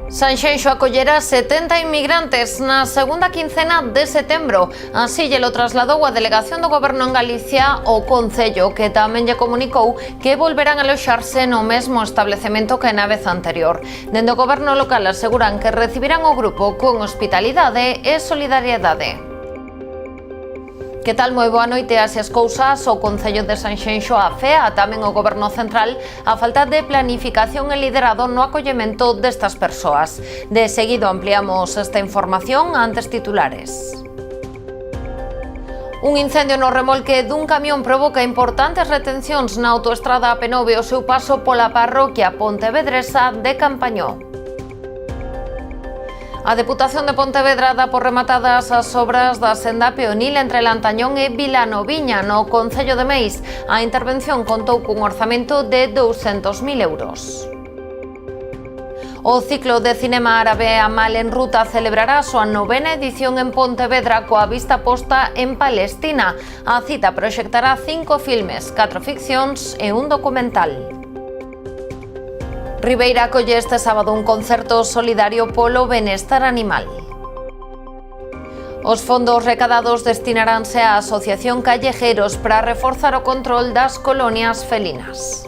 Sanxenxo acollera 70 inmigrantes na segunda quincena de setembro. Así lle lo trasladou a Delegación do Goberno en Galicia ao Concello, que tamén lle comunicou que volverán a aloxarse no mesmo establecemento que na vez anterior. Dende o Goberno local aseguran que recibirán o grupo con hospitalidade e solidariedade. Que tal? Moi boa noite. Así as cousas, o Concello de Sanxenxo afea tamén o Goberno Central a falta de planificación e liderado no acollemento destas persoas. De seguido ampliamos esta información antes titulares. Un incendio no remolque dun camión provoca importantes retencións na autoestrada AP9 ao seu paso pola parroquia pontevedresa de Campañó. A Deputación de Pontevedra dá por rematadas as obras da senda peonil entre Lantañón e Vilanoviña, no Concello de Meis. A intervención contou cun orzamento de 200.000 euros. O ciclo de cinema árabe Amal en Ruta celebrará a súa 9ª edición en Pontevedra coa vista posta en Palestina. A cita proxectará 5 filmes, 4 ficcións e un documental. Ribeira acolle este sábado un concerto solidario polo benestar animal. Os fondos recadados destinaránse á Asociación Callejeros para reforzar o control das colonias felinas.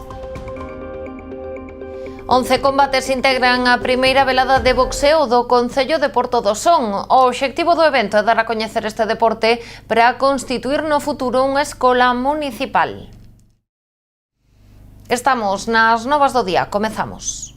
11 combates integran a primeira velada de boxeo do Concello de Porto do Son. O obxectivo do evento é dar a coñecer este deporte para constituir no futuro unha escola municipal. Estamos nas novas do día, comezamos.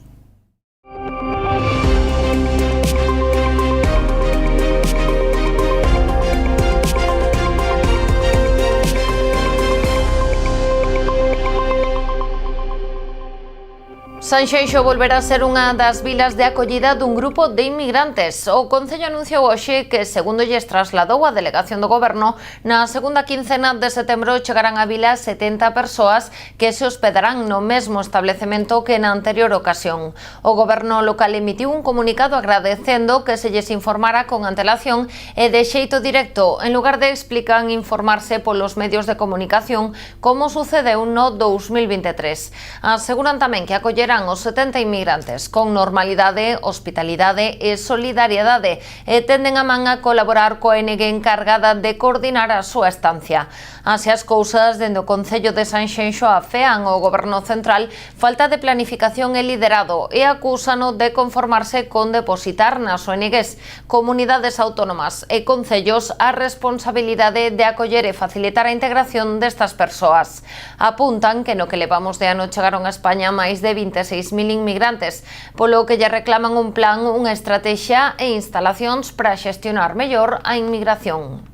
Sanxenxo volverá a ser unha das vilas de acollida dun grupo de inmigrantes. O Concello anunciou hoxe que, segundo lles trasladou a Delegación do Goberno, na segunda quincena de setembro chegarán á vila 70 persoas que se hospedarán no mesmo establecemento que na anterior ocasión. O Goberno local emitiu un comunicado agradecendo que se lles informara con antelación e de xeito directo, en lugar de explican informarse polos medios de comunicación como sucedeu no 2023. Aseguran tamén que acollerán os 70 inmigrantes con normalidade, hospitalidade e solidariedade e tenden a man a colaborar coa ONG encargada de coordinar a súa estancia. Así as cousas, dende o Concello de Sanxenxo afean ao Goberno Central falta de planificación e liderado e acúsano de conformarse con depositar nas ONGs, comunidades autónomas e concellos a responsabilidade de acoller e facilitar a integración destas persoas. Apuntan que no que levamos de ano chegaron a España máis de 26.000 inmigrantes, polo que lle reclaman un plan, unha estrategia e instalacións para xestionar mellor a inmigración.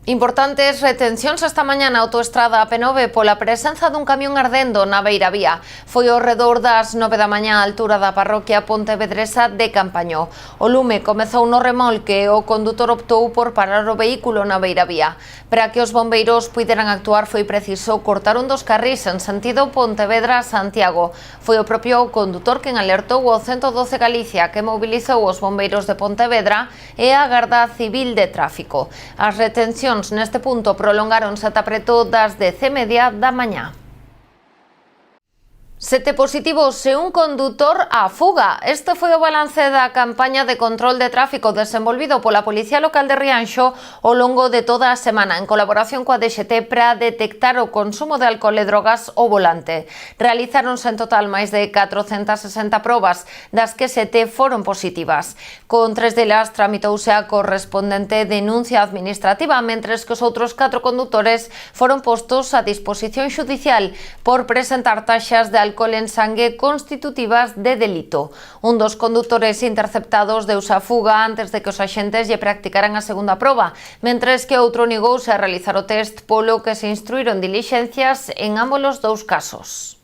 Importantes retencións esta mañá na autoestrada AP9 pola presenza dun camión ardendo na beiravía. Foi ao redor das 9 da mañá á altura da parroquia pontevedresa de Campañó. O lume comezou no remolque e o condutor optou por parar o vehículo na beiravía. Para que os bombeiros puideran actuar foi preciso cortar un dos carrís en sentido Pontevedra-Santiago. Foi o propio condutor quen alertou o 112 Galicia, que mobilizou os bombeiros de Pontevedra e a Garda Civil de Tráfico. As retencións neste punto prolongaronse ata preto das 10:30 da mañá. 7 positivos e un condutor á fuga. Este foi o balance da campaña de control de tráfico desenvolvido pola Policía Local de Rianxo ao longo de toda a semana en colaboración coa DXT para detectar o consumo de alcohol e drogas ao volante. Realizáronse en total máis de 460 probas, das que 7 foron positivas. Con 3 delas tramitouse a correspondente denuncia administrativa, mentres que os outros 4 condutores foron postos a disposición xudicial por presentar taxas de alcohol en sangue constitutivas de delito. Un dos condutores interceptados deuse a fuga antes de que os axentes lle practicaran a segunda proba, mentres que outro negouse a realizar o test, polo que se instruíron dilixencias en ambos os dous casos.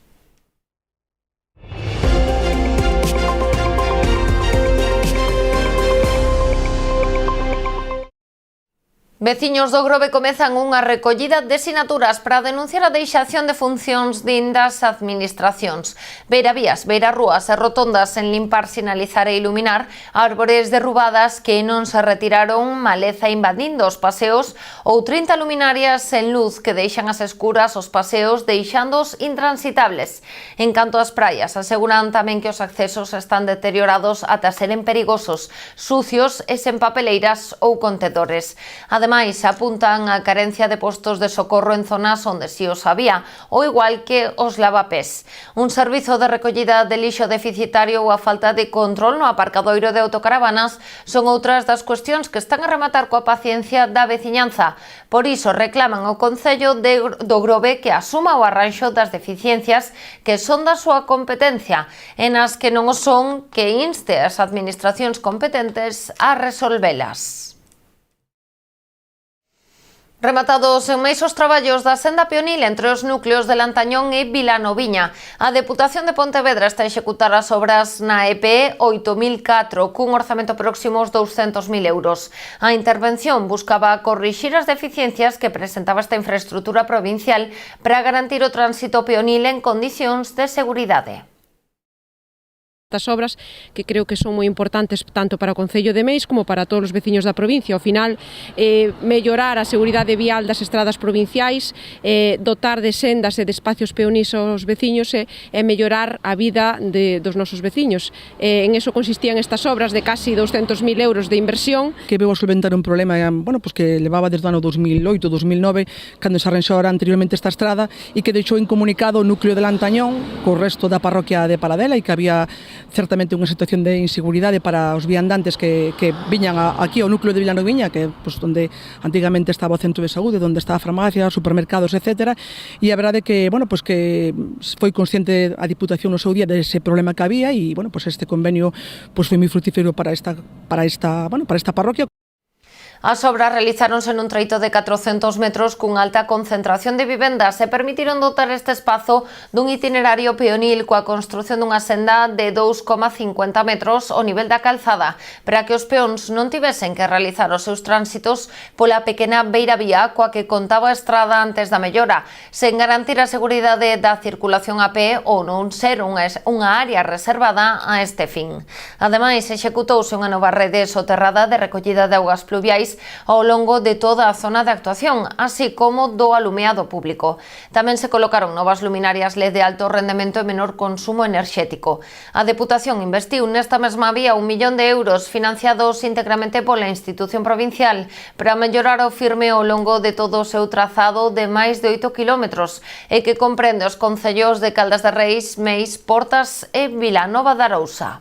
Veciños do Grove comezan unha recollida de sinaturas para denunciar a deixación de funcións das administracións. Beiravías, beirarrúas e rotondas en limpar, sinalizar e iluminar, árbores derrubadas que non se retiraron, maleza invadindo os paseos ou 30 luminarias en luz que deixan as escuras os paseos deixándoos intransitables. En canto ás praias, aseguran tamén que os accesos están deteriorados ata seren perigosos, sucios e sen papeleiras ou contedores. Ademais, apuntan a carencia de postos de socorro en zonas onde si os había, ou igual que os lavapés. Un servizo de recollida de lixo deficitario ou a falta de control no aparcadoiro de autocaravanas son outras das cuestións que están a rematar coa paciencia da veciñanza. Por iso reclaman ao Concello do Grove que asuma o arranxo das deficiencias que son da súa competencia, e nas que non o son, que inste as administracións competentes a resolvelas. Rematados en máis os traballos da senda peonil entre os núcleos de Lantañón e Vilanoviña, a Deputación de Pontevedra está a executar as obras na EP 8004 cun orzamento próximo aos 200.000 euros. A intervención buscaba corrixir as deficiencias que presentaba esta infraestrutura provincial para garantir o tránsito peonil en condicións de seguridade. Estas obras que creo que son moi importantes tanto para o Concello de Meis como para todos os veciños da provincia. Ao final, mellorar a seguridade vial das estradas provinciais, dotar de sendas e de espacios peonís aos veciños e mellorar a vida dos nosos veciños. En eso consistían estas obras de casi 200.000 euros de inversión. Que veo a solventar un problema que levaba desde o ano 2008-2009, cando se arranxara anteriormente esta estrada e que deixou incomunicado o núcleo de Lantañón co resto da parroquia de Paradela e que había certamente unha situación de inseguridade para os viandantes que viñan aquí ao núcleo de Vilanoviña, que onde antigamente estaba o centro de saúde, onde estaba a farmacia, supermercados, etc. E a verdade que, que foi consciente a Diputación no seu día dese problema que había e, este convenio foi moi frutífero para esta parroquia. As obras realizáronse nun treito de 400 metros cunha alta concentración de vivendas e permitiron dotar este espazo dun itinerario peonil coa construción dunha senda de 2,50 metros ao nivel da calzada para que os peóns non tivesen que realizar os seus tránsitos pola pequena beiravía coa que contaba a estrada antes da mellora, sen garantir a seguridade da circulación a pé ou non ser unha área reservada a este fin. Ademais, executouse unha nova rede soterrada de recollida de augas pluviais ao longo de toda a zona de actuación, así como do alumeado público. Tamén se colocaron novas luminarias LED de alto rendemento e menor consumo enerxético. A Deputación investiu nesta mesma vía 1 millón de euros financiados íntegramente pola institución provincial para mellorar o firme ao longo de todo o seu trazado de máis de 8 kilómetros e que comprende os concellos de Caldas de Reis, Meis, Portas e Vilanova de Arousa.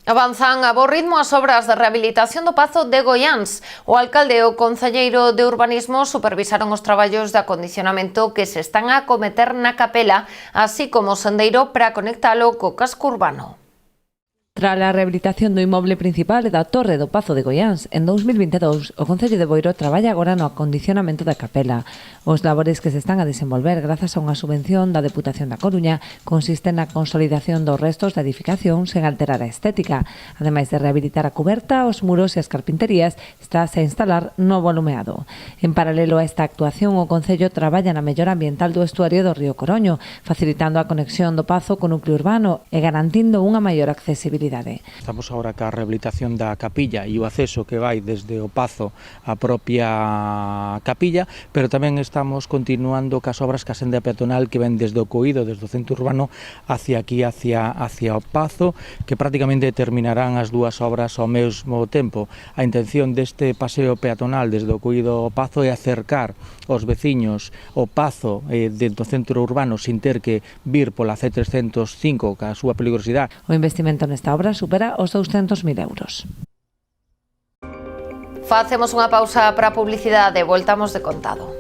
Avanzan a bo ritmo as obras de rehabilitación do Pazo de Goiáns. O alcalde e o concelleiro de Urbanismo supervisaron os traballos de acondicionamento que se están a acometer na capela, así como o sendeiro para conectalo co casco urbano. Tras a rehabilitación do inmoble principal e da Torre do Pazo de Goiáns, en 2022, o Concello de Boiro traballa agora no acondicionamento da capela. Os labores que se están a desenvolver grazas a unha subvención da Deputación da Coruña consisten na consolidación dos restos da edificación sen alterar a estética. Ademais de rehabilitar a cuberta, os muros e as carpinterías, estáse a instalar novo alumeado. En paralelo a esta actuación, o Concello traballa na mellora ambiental do estuario do río Coroño, facilitando a conexión do Pazo co núcleo urbano e garantindo unha maior accesibilidade. Estamos agora ca rehabilitación da capilla e o acceso que vai desde o Pazo á propia capilla, pero tamén estamos continuando cas obras ca senda peatonal que ven desde o Coído, desde o centro urbano, hacia aquí, hacia o Pazo, que prácticamente terminarán as dúas obras ao mesmo tempo. A intención deste paseo peatonal desde o Coído ao Pazo é acercar os veciños ao Pazo do centro urbano sin ter que vir pola C305 ca súa peligrosidade. O investimento nesta obra supera os 200.000 euros. Facemos unha pausa para a publicidade e voltamos de contado.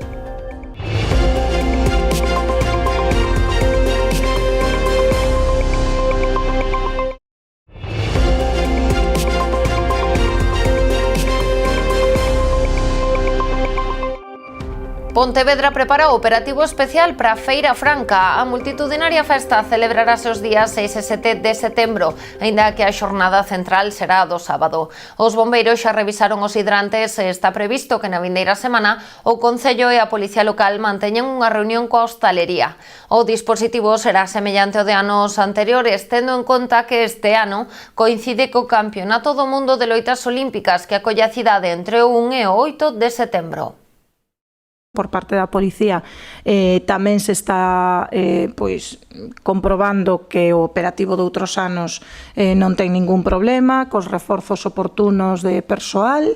Pontevedra prepara o operativo especial para a Feira Franca. A multitudinaria festa celebrarase os días 6 e 7 de setembro, aínda que a xornada central será do sábado. Os bombeiros xa revisaron os hidrantes e está previsto que na vindeira semana o Concello e a Policía Local manteñen unha reunión coa hostalería. O dispositivo será semellante ao de anos anteriores, tendo en conta que este ano coincide co Campeonato do Mundo de Loitas Olímpicas que acolle a cidade entre o 1 e o 8 de setembro. Por parte da policía tamén se está comprobando que o operativo de outros anos non ten ningún problema, cos reforzos oportunos de persoal,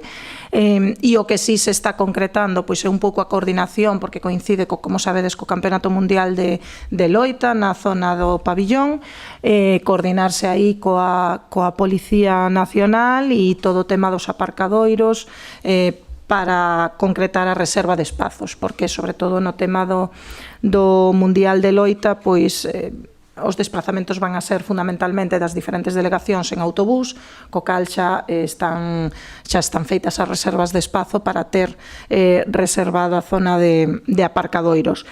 e o que sí se está concretando é un pouco a coordinación, porque coincide, como sabedes, co Campeonato Mundial de Loita na zona do pabillón, coordinarse aí coa Policía Nacional e todo o tema dos aparcadoiros, para concretar a reserva de espazos, porque sobre todo no tema do Mundial de Loita, os desplazamentos van a ser fundamentalmente das diferentes delegacións en autobús, co cal xa están feitas as reservas de espazo para ter reservado a zona de aparcadoiros.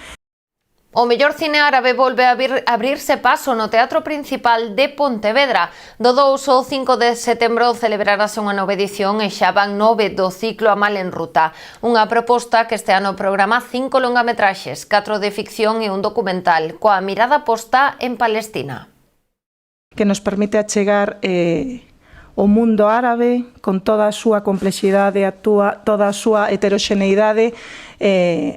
O mellor cine árabe volve a abrirse paso no Teatro Principal de Pontevedra. Do 2 ao 5 de setembro celebrarase unha nova edición e xa van 9 do ciclo A Mal en Ruta. Unha proposta que este ano programa 5 longametraxes, 4 de ficción e un documental, coa mirada posta en Palestina. Que nos permite achegar o mundo árabe con toda a súa complexidade, toda a súa heteroxeneidade,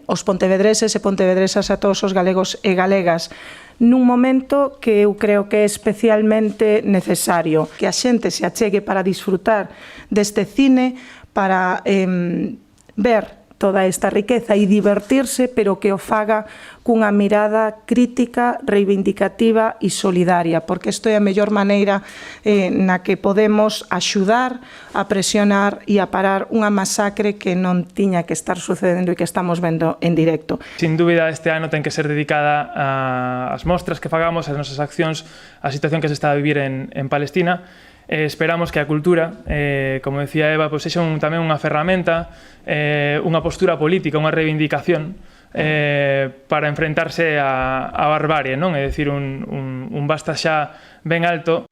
os pontevedreses e pontevedresas, a todos os galegos e galegas, nun momento que eu creo que é especialmente necesario que a xente se achegue para disfrutar deste cine, para ver toda esta riqueza e divertirse, pero que o faga cunha mirada crítica, reivindicativa e solidaria, porque isto é a mellor maneira na que podemos axudar a presionar e a parar unha masacre que non tiña que estar sucedendo e que estamos vendo en directo. Sin dúbida, este ano ten que ser dedicada ás mostras que fagamos, ás nosas accións, á situación que se está a vivir en Palestina. Esperamos que a cultura, como decía Eva, sexa tamén unha ferramenta, unha postura política, unha reivindicación para enfrentarse á barbarie, non? É dicir, un basta xa ben alto.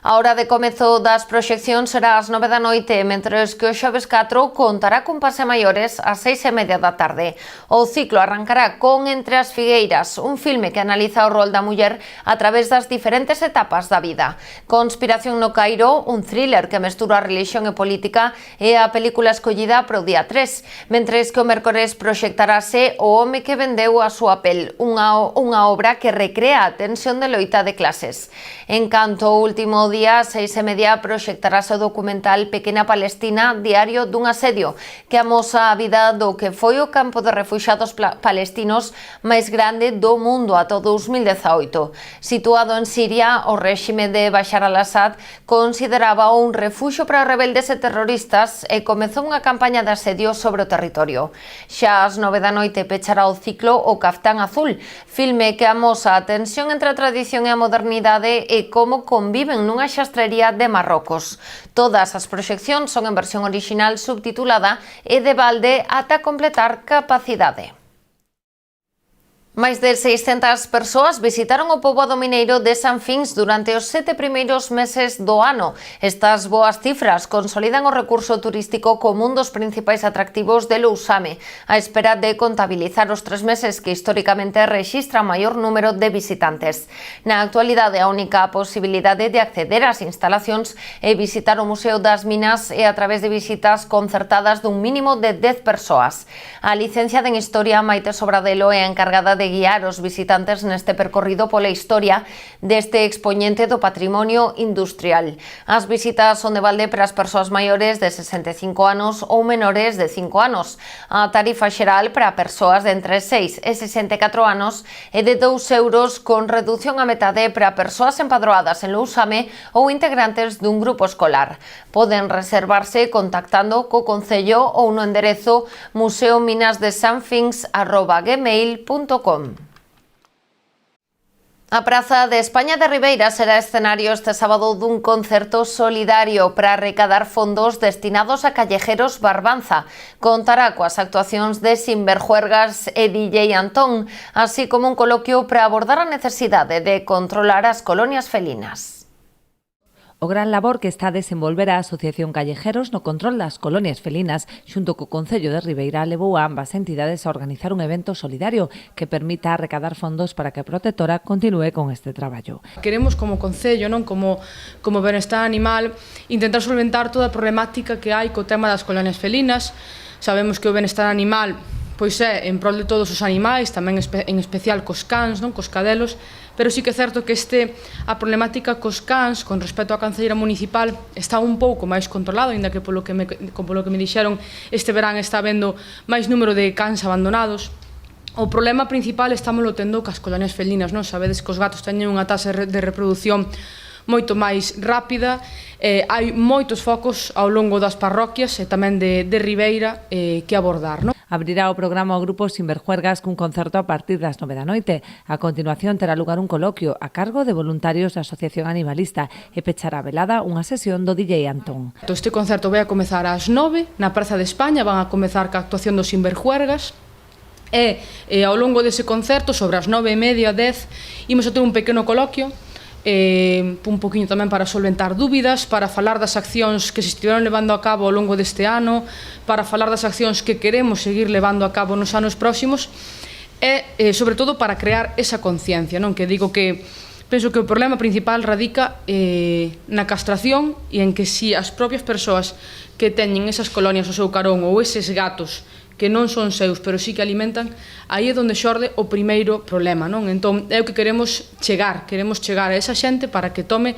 A hora de comezo das proxeccións será ás 9 da noite, mentres que o xoves 4 contará con pase maiores ás 6:30 da tarde. O ciclo arrancará con Entre as Figueiras, un filme que analiza o rol da muller a través das diferentes etapas da vida. Conspiración no Cairo, un thriller que mestura religión e política, é a película escollida para o día 3, mentres que o mércores proxectarase O home que vendeu a súa pel, unha obra que recrea a tensión de loita de clases. En canto ao último día, 6:30, proxectarase o documental Pequena Palestina, diario dun asedio, que amosa a vida do que foi o campo de refuxiados palestinos máis grande do mundo ata o 2018. Situado en Siria, o réxime de Bashar al-Assad consideraba un refuxio para rebeldes e terroristas e comezou unha campaña de asedio sobre o territorio. Xa ás 9 da noite pechará o ciclo O Caftán Azul, filme que amosa a tensión entre a tradición e a modernidade e como conviven nunha xastrería de Marrocos. Todas as proxeccións son en versión orixinal subtitulada e de balde ata completar capacidade. Máis de 600 persoas visitaron o poboado mineiro de San Fins durante os 7 primeiros meses do ano. Estas boas cifras consolidan o recurso turístico como un dos principais atractivos de Lousame, a espera de contabilizar os 3 meses que históricamente rexistra maior número de visitantes. Na actualidade, a única posibilidade de acceder ás instalacións é visitar o Museo das Minas e a través de visitas concertadas dun mínimo de 10 persoas. A licenciada en Historia, Maite Sobradelo, é a encargada de guiar os visitantes neste percorrido pola historia deste expoñente do patrimonio industrial. As visitas son de balde para as persoas maiores de 65 anos ou menores de 5 anos. A tarifa xeral para persoas de entre 6 e 64 anos é de 2 euros con reducción a metade para persoas empadroadas en Lousame ou integrantes dun grupo escolar. Poden reservarse contactando co Concello ou no enderezo museominasdesanfins@gmail.com. A Praza de España de Ribeira será escenario este sábado dun concerto solidario para arrecadar fondos destinados a callejeros Barbanza. Contará coas actuacións de Sinverjuergas e DJ Antón, así como un coloquio para abordar a necesidade de controlar as colonias felinas. O gran labor que está a desenvolver a Asociación Callejeros no control das colonias felinas xunto co Concello de Ribeira levou a ambas entidades a organizar un evento solidario que permita arrecadar fondos para que a protectora continúe con este traballo. Queremos como Concello, non como Benestar Animal, intentar solventar toda a problemática que hai co tema das colonias felinas. Sabemos que o benestar animal pois é en prol de todos os animais, tamén en especial cos cans, non, cos cadelos, pero sí que é certo que a problemática cos cans, con respecto á canceira municipal, está un pouco máis controlado, ainda que polo que me dixeron, este verán está habendo máis número de cans abandonados. O problema principal estámoslo tendo cas colonias felinas, non? Sabedes que os gatos teñen unha taxa de reproducción moito máis rápida, hai moitos focos ao longo das parroquias e tamén de Ribeira que abordar, non? Abrirá o programa o grupo Sinverjuergas cun concerto a partir das 9 da noite. A continuación terá lugar un coloquio a cargo de voluntarios da Asociación Animalista e pechará a velada unha sesión do DJ Antón. Este concerto vai a comezar ás 9 na Praza de España, van a comezar ca actuación dos Sinverjuergas e ao longo dese concerto, sobre as 9:30, 10, imos a ter un pequeno coloquio un poquinho tamén para solventar dúbidas, para falar das accións que se estiveron levando a cabo ao longo deste ano, para falar das accións que queremos seguir levando a cabo nos anos próximos e, sobre todo, para crear esa conciencia, non? Que digo que penso que o problema principal radica na castración e en que si as propias persoas que teñen esas colonias ao seu carón ou eses gatos que non son seus, pero sí que alimentan, aí é onde xorde o primeiro problema, non? Entón, é o que queremos chegar a esa xente para que tome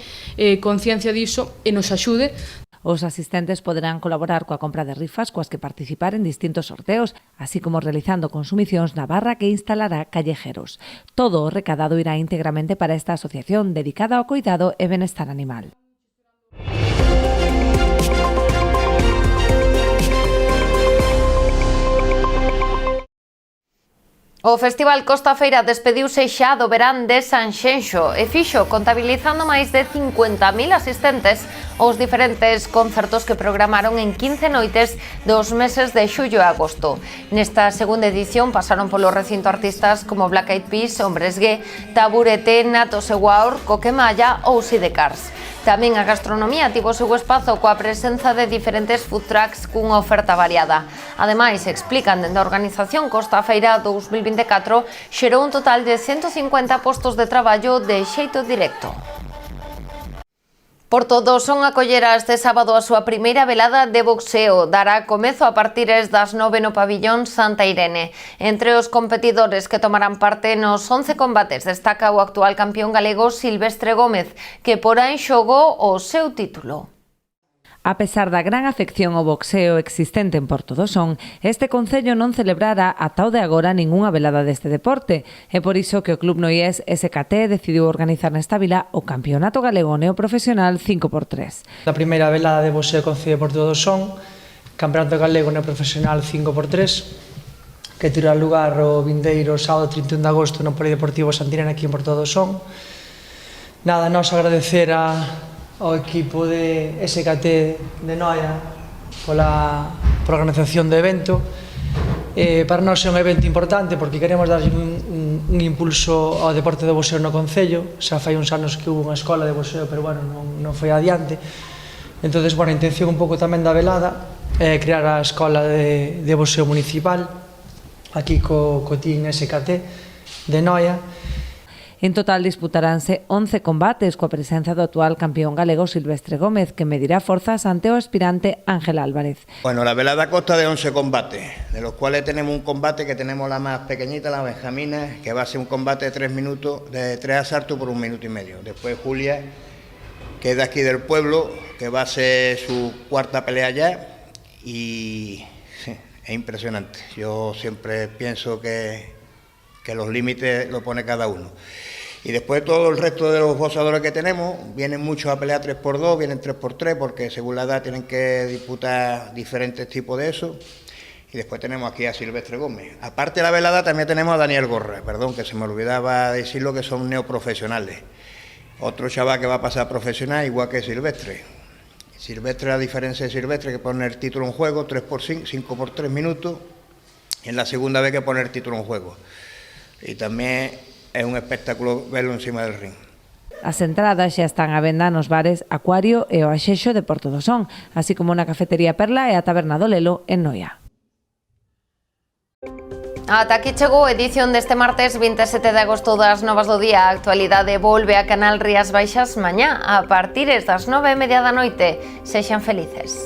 conciencia diso e nos axude. Os asistentes poderán colaborar coa compra de rifas coas que participar en distintos sorteos, así como realizando consumicións na barra que instalará Callejeros. Todo o recadado irá íntegramente para esta asociación dedicada ao cuidado e benestar animal. O Festival Costa Feira despediuse xa do verán de Sanxenxo e fixo contabilizando máis de 50.000 asistentes aos diferentes concertos que programaron en 15 noites dos meses de xullo e agosto. Nesta segunda edición pasaron polo recinto artistas como Black Eyed Peas, Hombres G, Taburete, Nato Seguaur, Coquemaya ou Sidecars. Tamén a gastronomía tivo o seu espazo coa presenza de diferentes food trucks cunha oferta variada. Ademais, explican dende a organización Costa Feira 2024 xerou un total de 150 postos de traballo de xeito directo. Porto do Son acollera este sábado a súa primeira velada de boxeo. Dará comezo a partir das 9 no pabillón Santa Irene. Entre os competidores que tomarán parte nos 11 combates destaca o actual campeón galego Silvestre Gómez, que porá en xogo o seu título. A pesar da gran afección ao boxeo existente en Porto do Son, este concello non celebrara ata o de agora ningunha velada deste deporte. É por iso que o Club Noiés SKT decidiu organizar nesta vila o Campeonato Galego Neoprofesional 5x3. A primeira velada de boxeo concello de Porto do Son, Campeonato Galego Neoprofesional 5x3, que terá lugar o vindeiro sábado 31 de agosto no Polideportivo Santirena aquí en Porto do Son. Nada, nos agradecer ao equipo de SKT de Noia pola organización do evento. Para nós é un evento importante porque queremos dar un impulso ao deporte do boxeo no concello. Xa fai uns anos que hubo unha escola de boxeo, pero bueno, non foi adiante. Entón, a intención un pouco tamén da velada é crear a escola de boxeo municipal aquí co team SKT de Noia. En total disputaránse 11 combates coa presenza do actual campeón galego Silvestre Gómez, que medirá forzas ante o aspirante Ángel Álvarez. Bueno, la velada consta de 11 combates, de los cuales tenemos un combate que tenemos la más pequeñita, la Benjamina, que va a ser un combate de 3 minutos, de 3 asaltos por 1 minuto y medio. Después Julia, que es de aquí del pueblo, que va a ser su cuarta pelea ya, y sí, es impresionante. Yo siempre pienso que los límites lo pone cada uno. Y después todo el resto de los boxeadores que tenemos, vienen muchos a pelear 3x2, vienen 3x3, porque según la edad tienen que disputar diferentes tipos de eso. Y después tenemos aquí a Silvestre Gómez. Aparte de la velada también tenemos a Daniel Gorra, perdón, que se me olvidaba decirlo, que son neoprofesionales. Otro chaval que va a pasar profesional igual que Silvestre. Silvestre, a diferencia de Silvestre, que pone el título en juego, 3x5, 5x3 minutos, y en la segunda vez que pone el título en juego. Y también es un espectáculo verlo encima del ring. As entradas xa están á venda nos bares Acuario e o Axexo de Porto do Son, así como na cafetería Perla e a Taberna do Lelo en Noia. Ata aquí chegou a edición deste martes 27 de agosto das Novas do Día. A actualidade volve a Canal Rías Baixas mañá a partir das 9:30 da noite. Sexan felices.